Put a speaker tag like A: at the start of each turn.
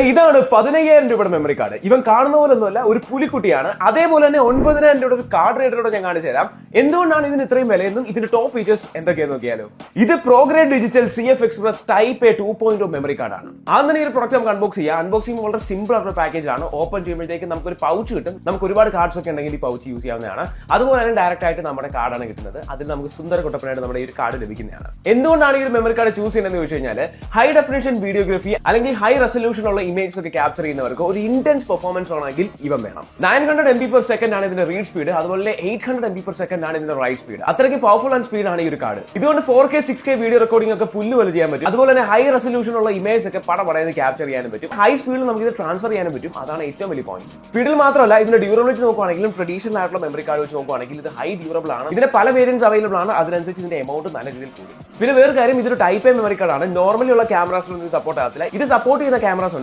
A: ഇതാണ് 15,000 രൂപയുടെ memory card. ഇവൻ കാണുന്ന പോലെ ഒന്നുമല്ല, ഒരു പുലിക്കുട്ടിയാണ്. അതേപോലെ തന്നെ 9,000 രൂപയുടെ ഒരു കാർഡ് റീഡറോട് ഞാൻ കാണിച്ചു തരാം. എന്തുകൊണ്ടാണ് ഇതിന് ഇത്രയും വിലയെന്നും ഇതിന്റെ ടോപ്പ് ഫീച്ചേഴ്സ് എന്തൊക്കെയാന്ന് നോക്കിയാലോ. ഇത് ProGrade digital CF Express Type A 2.0 memory കാർഡാണ്. ആദ്യം ഈ ഒരു പ്രൊഡക്റ്റ് നമുക്ക് അൺബോക്സ് ചെയ്യാം. അൺബോക്സിംഗ് വളരെ സിമ്പിൾ ആയിട്ടുള്ള പാക്കേജ് ആണ്. ഓപ്പൺ ചെയ്യുമ്പോഴത്തേക്ക് നമുക്ക് ഒരു പൗച്ച് കിട്ടും. നമുക്ക് ഒരുപാട് കാർഡ്സ് ഒക്കെ ഉണ്ടെങ്കിൽ ഈ പൗച്ച് യൂസ് ചെയ്യാവുന്നതാണ്. അതുപോലെ തന്നെ ഡയറക്റ്റ് ആയിട്ട് നമ്മുടെ കാർഡാണ് കിട്ടുന്നത്. അതിൽ നമുക്ക് സുന്ദര കുട്ടപ്പനായിട്ട് നമ്മുടെ ഈ ഒരു കാർഡ് ലഭിക്കുന്നതാണ്. എന്തുകൊണ്ടാണ് ഈ ഒരു മെമ്മറി കാർഡ് ചൂസ് ചെയ്യുന്നത് ചോദിച്ചു കഴിഞ്ഞാൽ, ഹൈ ഡെഫിനിഷൻ വീഡിയോഗ്രാഫി അല്ലെങ്കിൽ ഹൈ റെസൊല്യൂഷൻ ഉള്ള ഇമേജ് ഒക്കെ ക്യാപ്ചർ ചെയ്യുന്നവർക്ക് ഒരു ഇന്റൻസ് പെർഫോമൻസ് ആണെങ്കിൽ ഇവ വേണം. 900 MB/s ആണ് ഇതിന്റെ റീഡ് സ്പീഡ്. അതുപോലെ 800 MB/s ആണ് ഇതിന്റെ റൈറ്റ് സ്പീഡ്. അത്രയ്ക്ക് പവർഫുൾ ആൻഡ് സ്പീഡ് ആണ് ഈ ഒരു കാർഡ്. ഇതുകൊണ്ട് 4K 6K വീഡിയോ റെക്കോർഡിംഗ് ഒക്കെ പുല്ല് പോലെ ചെയ്യാൻ പറ്റും. അതുപോലെ തന്നെ ഹൈ റെസൊല്യൂഷൻ ഉള്ള ഇമേജ് ഒക്കെ പടപടയെന്ന് ക്യാപ്ചർ ചെയ്യാനും പറ്റും. ഹൈ സ്പീഡിൽ നമുക്ക് ഇത് ട്രാൻസ്ഫർ ചെയ്യാനും പറ്റും. അതാണ് ഏറ്റവും വലിയ പോയിന്റ്. സ്പീഡിൽ മാത്രമല്ല, ഇതിന്റെ ഡ്യൂറബിലിറ്റി നോക്കുകയാണെങ്കിലും ട്രഡീഷണൽ ആയിട്ടുള്ള മെമ്മറി കാർഡ് വെച്ച് നോക്കുകയാണെങ്കിൽ ഇത് ഹൈ ഡ്യൂറബിൾ ആണ്. ഇതിന്റെ പല വേരിയൻസ് അവൈലബിൾ ആണ്. അതിനനുസരിച്ച് ഇതിന്റെ എമൗണ്ട് നല്ല രീതിയിൽ കൂടും. പിന്നെ വേറെ കാര്യം, ഇതൊരു ടൈപ്പ് എ മെമ്മറി കാർഡ് ആണ്. നോർമലി ഉള്ള ക്യാമറാസിലൊന്നും സപ്പോർട്ട് ആകത്തില്ല. ഇത് സപ്പോർട്ട് ചെയ്യുന്ന ക്യാമറാസ്